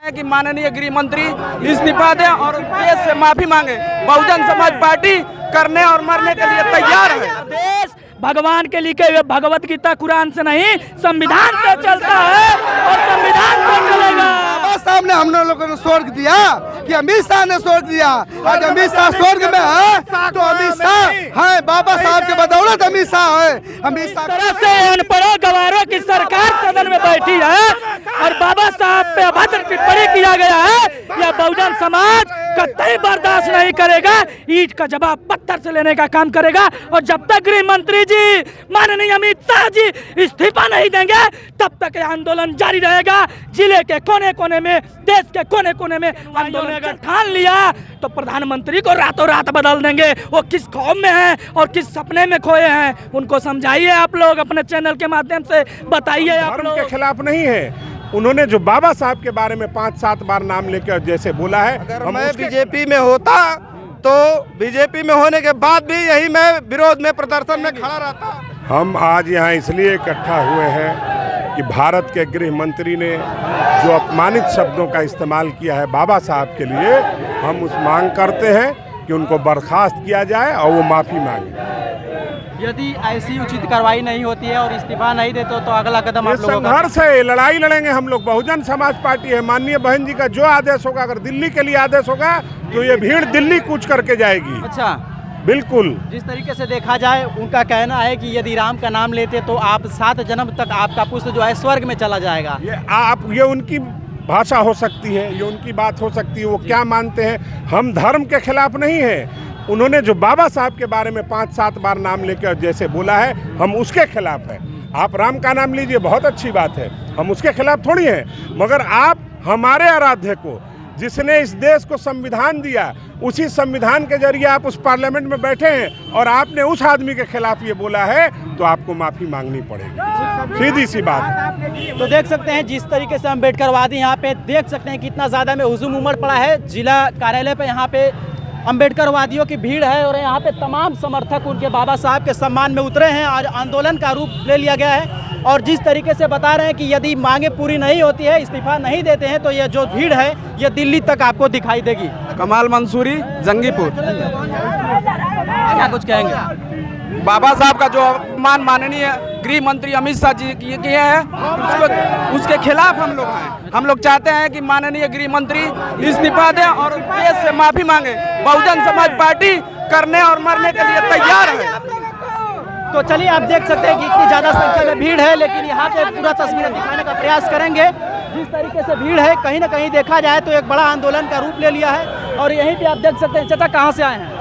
कि माननीय गृह मंत्री इस्तीफा दें और देश से माफी मांगे। बहुजन समाज पार्टी करने और मरने के लिए तैयार है। देश भगवान के लिखे हुए भगवत गीता कुरान से नहीं संविधान से चलता है और संविधान से चलेगा। बाबा साहब ने हम लोगों को स्वर्ग दिया कि अमित शाह ने स्वर्ग दिया। आज अमित शाह स्वर्ग में है तो अमित शाह है, बाबा साहब के बदौलत अमित शाह है। अमित शाह तरह से अनपढ़ों गवारों की सरकार सदन में बैठी है और बाबा साहब पे अभद्र टिप्पणी किया गया है। यह बहुजन समाज कतई बर्दाश्त नहीं करेगा, ईंट का जवाब पत्थर से लेने का काम करेगा। और जब तक गृह मंत्री जी माननीय अमित शाह जी इस्तीफा नहीं देंगे तब तक यह आंदोलन जारी रहेगा। जिले के कोने कोने में, देश के कोने कोने में आंदोलन अगर ठान लिया तो प्रधानमंत्री को रातों रात बदल देंगे। वो किस खौफ में हैं और किस सपने में खोए हैं, उनको समझाइए आप लोग, अपने चैनल के माध्यम से बताइए। आप धर्म के खिलाफ नहीं है। उन्होंने जो बाबा साहब के बारे में 5-7 बार नाम लेकर जैसे बोला है, अगर मैं बीजेपी में होता तो बीजेपी में होने के बाद भी यही मैं विरोध में प्रदर्शन में खड़ा रहता। हम आज यहाँ इसलिए इकट्ठा हुए हैं कि भारत के गृह मंत्री ने जो अपमानित शब्दों का इस्तेमाल किया है बाबा साहब के लिए, हम उस मांग करते हैं कि उनको बर्खास्त किया जाए और वो माफ़ी मांगे। यदि ऐसी उचित कार्रवाई नहीं होती है और इस्तीफा नहीं देते तो अगला कदम आप लोगों का संघर्ष है, लड़ाई लड़ेंगे हम लोग। बहुजन समाज पार्टी है, माननीय बहन जी का जो आदेश होगा, अगर दिल्ली के लिए आदेश होगा तो ये भीड़ दिल्ली कूच करके जाएगी। अच्छा, बिल्कुल। जिस तरीके से देखा जाए उनका कहना है कि यदि राम का नाम लेते तो आप 7 जन्म तक आपका पुष्प जो है स्वर्ग में चला जाएगा। ये उनकी भाषा हो सकती है, ये उनकी बात हो सकती है, वो क्या मानते हैं। हम धर्म के खिलाफ नहीं है। उन्होंने जो बाबा साहब के बारे में 5-7 बार नाम लेकर जैसे बोला है, हम उसके खिलाफ है। आप राम का नाम लीजिए, बहुत अच्छी बात है, हम उसके खिलाफ थोड़ी हैं। मगर आप हमारे आराध्य को, जिसने इस देश को संविधान दिया, उसी संविधान के जरिए आप उस पार्लियामेंट में बैठे हैं और आपने उस आदमी के खिलाफ ये बोला है तो आपको माफ़ी मांगनी पड़ेगी। सीधी सी बात है। तो देख सकते हैं जिस तरीके से अम्बेडकरवादी यहाँ पे देख सकते हैं कितना ज़्यादा में हुजूम उमड़ पड़ा है। जिला कार्यालय पे यहाँ पे अम्बेडकरवादियों की भीड़ है और यहाँ पे तमाम समर्थक उनके बाबा साहब के सम्मान में उतरे हैं। आज आंदोलन का रूप ले लिया गया है और जिस तरीके से बता रहे हैं कि यदि मांगे पूरी नहीं होती है, इस्तीफा नहीं देते हैं तो ये जो भीड़ है ये दिल्ली तक आपको दिखाई देगी। कमाल मंसूरी, जंगीपुर। क्या कुछ कहेंगे? बाबा साहब का जो अपमान माननीय गृह मंत्री अमित शाह जी किए हैं उसके खिलाफ हम लोग हैं। हम लोग चाहते हैं कि माननीय गृह मंत्री इस्तीफा दें और देश से माफी मांगे। बहुजन समाज पार्टी करने और मरने के लिए तैयार है। तो चलिए आप देख सकते हैं कि इतनी ज़्यादा संख्या में भीड़ है, लेकिन यहाँ पे पूरा तस्वीर दिखाने का प्रयास करेंगे। जिस तरीके से भीड़ है कहीं ना कहीं देखा जाए तो एक बड़ा आंदोलन का रूप ले लिया है और यहीं पे आप देख सकते हैं। चाचा कहाँ से आए हैं?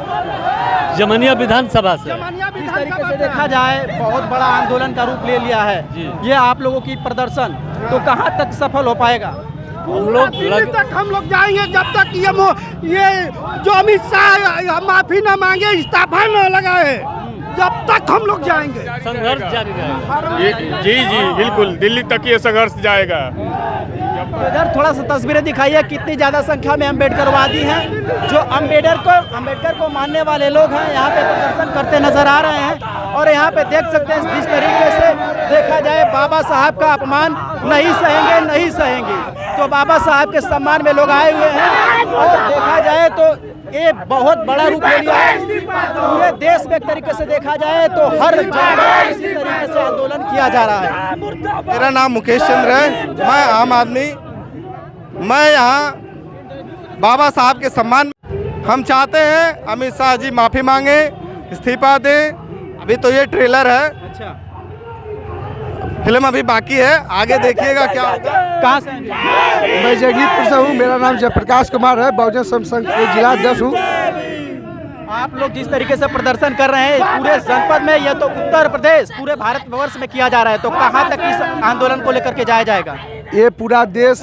जमनिया विधानसभा से। जिस तरीके से देखा जाए बहुत बड़ा आंदोलन का रूप ले लिया है ये आप लोगों की प्रदर्शन, तो कहाँ तक सफल हो पाएगा? हम लोग जाएंगे जब तक ये जो अमित शाह माफी न मांगे, इस्तीफा न लगाए, जब तक हम लोग जाएंगे। संघर्ष जारी रहेगा। जी बिल्कुल, दिल्ली तक ये संघर्ष जाएगा। इधर थोड़ा सा तस्वीरें दिखाइए, कितनी ज़्यादा संख्या में अम्बेडकरवादी हैं जो अम्बेडकर को मानने वाले लोग हैं, यहाँ पे प्रदर्शन करते नजर आ रहे हैं। और यहाँ पे देख सकते हैं जिस तरीके से देखा जाए बाबा साहब का अपमान नहीं सहेंगे। तो बाबा साहब के सम्मान में लोग आए हुए हैं और देखा जाए तो ये बहुत बड़ा रूप ले लिया है पूरे देश में। एक तरीके से देखा जाए तो हर जगह इसी तरीके से आंदोलन किया जा रहा है। मेरा नाम मुकेश चंद्र है, मैं आम आदमी। मैं यहाँ बाबा साहब के सम्मान में हम चाहते हैं अमित शाह जी माफ़ी मांगे, इस्तीफा दें। अभी तो ये ट्रेलर है, अच्छा फिल्म अभी बाकी है, आगे देखिएगा क्या होगा। कहाँ से? मैं जगीपुर से हूँ, मेरा नाम जयप्रकाश कुमार है, बहुजन समाज संघ के जिला अध्यक्ष हूँ। आप लोग जिस तरीके से प्रदर्शन कर रहे हैं पूरे जनपद में, यह तो उत्तर प्रदेश पूरे भारतवर्ष में किया जा रहा है, तो कहाँ तक इस आंदोलन को लेकर के जाया जाएगा? ये पूरा देश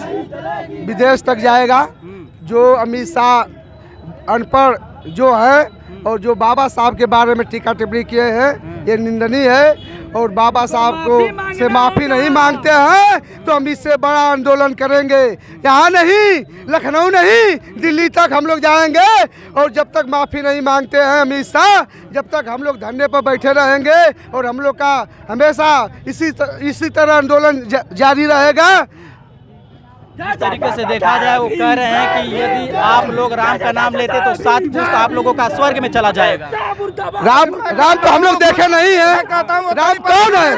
विदेश तक जाएगा। जो अमित शाह अनपढ़ जो है और जो बाबा साहब के बारे में टीका टिप्पणी किए हैं, ये निंदनीय है। और बाबा साहब को से माफ़ी नहीं मांगते हैं तो हम इससे बड़ा आंदोलन करेंगे। यहाँ नहीं, लखनऊ नहीं, दिल्ली तक हम लोग जाएंगे। और जब तक माफ़ी नहीं मांगते हैं अमित शाह, जब तक हम लोग धरने पर बैठे रहेंगे और हम लोग का हमेशा इसी तरह आंदोलन जारी रहेगा। जिस तरीके से देखा जाए वो कह रहे हैं कि यदि आप लोग राम का नाम लेते तो 7 पुश्त आप लोगों का स्वर्ग में चला जाएगा। राम तो हम लोग देखे नहीं है। राम कौन है?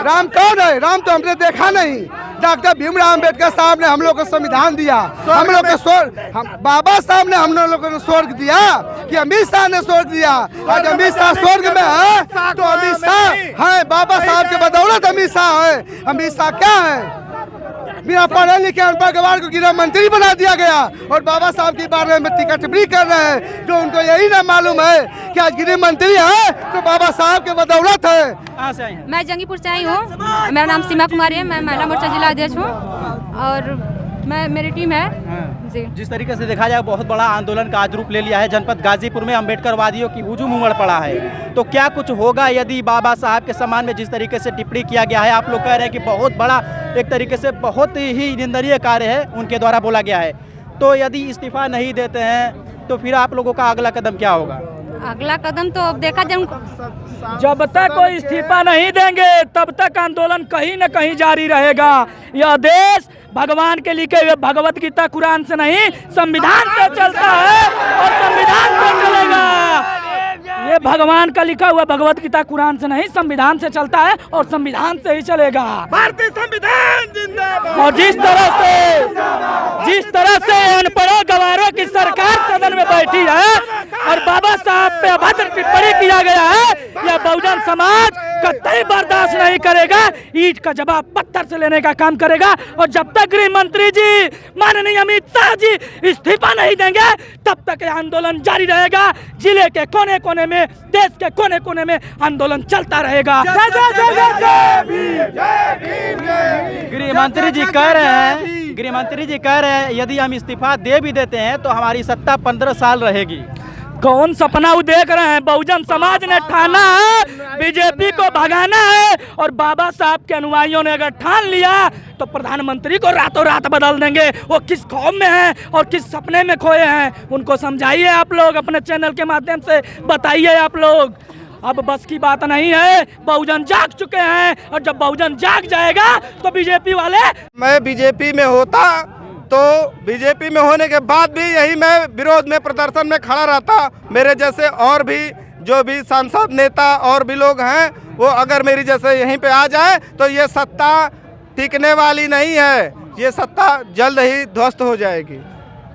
राम कौन है? राम तो हमने देखा नहीं। डॉक्टर भीमराव अम्बेडकर साहब ने हम लोग को संविधान दिया, हम लोग को स्वर्ग, बाबा साहब ने हम लोग को स्वर्ग दिया कि अमित शाह ने स्वर्ग दिया। आज अमित शाह स्वर्ग में है तो अमित शाह है, बाबा साहब के बदौलत अमित शाह है। अमित शाह क्या है? बिना पढ़े लिखे अनपढ़ गवार को गृह मंत्री बना दिया गया और बाबा साहब के बारे में टीका टिप्पणी कर रहे हैं, जो उनको यही ना मालूम है कि आज गृह मंत्री है तो बाबा साहब के बदौलत है। कहाँ से आई हैं? मैं जंगीपुर से आई हूँ। मेरा नाम सीमा कुमारी है। मैं महिला मोर्चा जिला अध्यक्ष हूँ और मेरी टीम है जी। जिस तरीके से देखा जाए बहुत बड़ा आंदोलन का आज रूप ले लिया है। जनपद गाजीपुर में अम्बेडकरवादियों की हुजूम उमड़ पड़ा है, तो क्या कुछ होगा यदि बाबा साहब के सम्मान में जिस तरीके से टिप्पणी किया गया है? आप लोग कह रहे हैं कि बहुत बड़ा, एक तरीके से बहुत ही निंदनीय कार्य है उनके द्वारा बोला गया है, तो यदि इस्तीफा नहीं देते हैं तो फिर आप लोगों का अगला कदम क्या होगा? अगला कदम तो अब देखा जाए। जब तक कोई इस्तीफा नहीं देंगे तब तक आंदोलन कहीं न कहीं जारी रहेगा। यह देश भगवान के लिखे हुए भगवत गीता कुरान से नहीं संविधान से चलता है और संविधान से चलेगा। ये भगवान का लिखा हुआ भगवत गीता कुरान से नहीं संविधान से चलता है और संविधान से ही चलेगा। भारतीय संविधान जिंदाबाद। और जिस तरह से अनपढ़ों गवारों की सरकार सदन में बैठी है और बाबा साहब पे अभद्र टिप्पणी किया गया है, यह बहुजन समाज कतई बर्दाश्त नहीं करेगा। ईंट का जवाब पत्थर से लेने का काम करेगा और जब तक गृह मंत्री जी माननीय अमित शाह जी इस्तीफा नहीं देंगे तब तक यह आंदोलन जारी रहेगा। जिले के कोने कोने में, देश के कोने कोने में आंदोलन चलता रहेगा। गृह मंत्री जी कह रहे हैं यदि हम इस्तीफा दे भी देते हैं तो हमारी सत्ता 15 साल रहेगी। कौन सपना वो देख रहे हैं? बहुजन समाज ने ठाना है बीजेपी को भगाना है और बाबा साहब के अनुयायियों ने अगर ठान लिया तो प्रधानमंत्री को रातों रात बदल देंगे। वो किस खौफ में हैं और किस सपने में खोए हैं, उनको समझाइए आप लोग, अपने चैनल के माध्यम से बताइए आप लोग। अब बस की बात नहीं है, बहुजन जाग चुके हैं और जब बहुजन जाग जाएगा तो बीजेपी वाले। मैं बीजेपी में होता तो बीजेपी में होने के बाद भी यही मैं विरोध में, प्रदर्शन में खड़ा रहता। मेरे जैसे और भी जो भी सांसद, नेता और भी लोग हैं, वो अगर मेरी जैसे यहीं पे आ जाए तो ये सत्ता टिकने वाली नहीं है, ये सत्ता जल्द ही ध्वस्त हो जाएगी।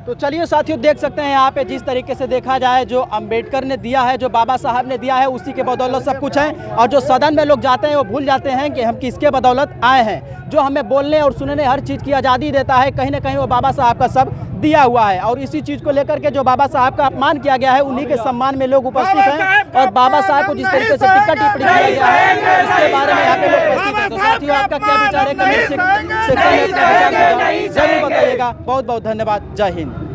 तो चलिए साथियों, देख सकते हैं यहाँ पे जिस तरीके से देखा जाए जो अंबेडकर ने दिया है, जो बाबा साहब ने दिया है, उसी के बदौलत सब कुछ है। और जो सदन में लोग जाते हैं वो भूल जाते हैं कि हम किसके बदौलत आए हैं। जो हमें बोलने और सुनने हर चीज़ की आज़ादी देता है, कहीं ना कहीं वो बाबा साहब का सब दिया हुआ है। और इसी चीज़ को लेकर के जो बाबा साहब का अपमान किया गया है, उन्हीं के सम्मान में लोग उपस्थित हैं। और बाबा साहब को जिस तरीके से टिक्का टिप्पणी किया गया है उसके बारे में यहाँ पे लोग उपस्थित हैं। तो साथियों, आपका क्या विचार है? कमेंट सेक्शन में जरूर बताइएगा। बहुत बहुत धन्यवाद। जय हिंद।